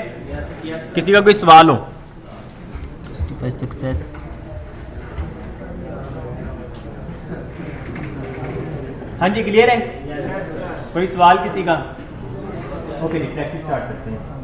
किसी का कोई सवाल हो? सक्सेस हाँ जी क्लियर है? कोई सवाल किसी का? ओके जी, प्रैक्टिस स्टार्ट करते हैं।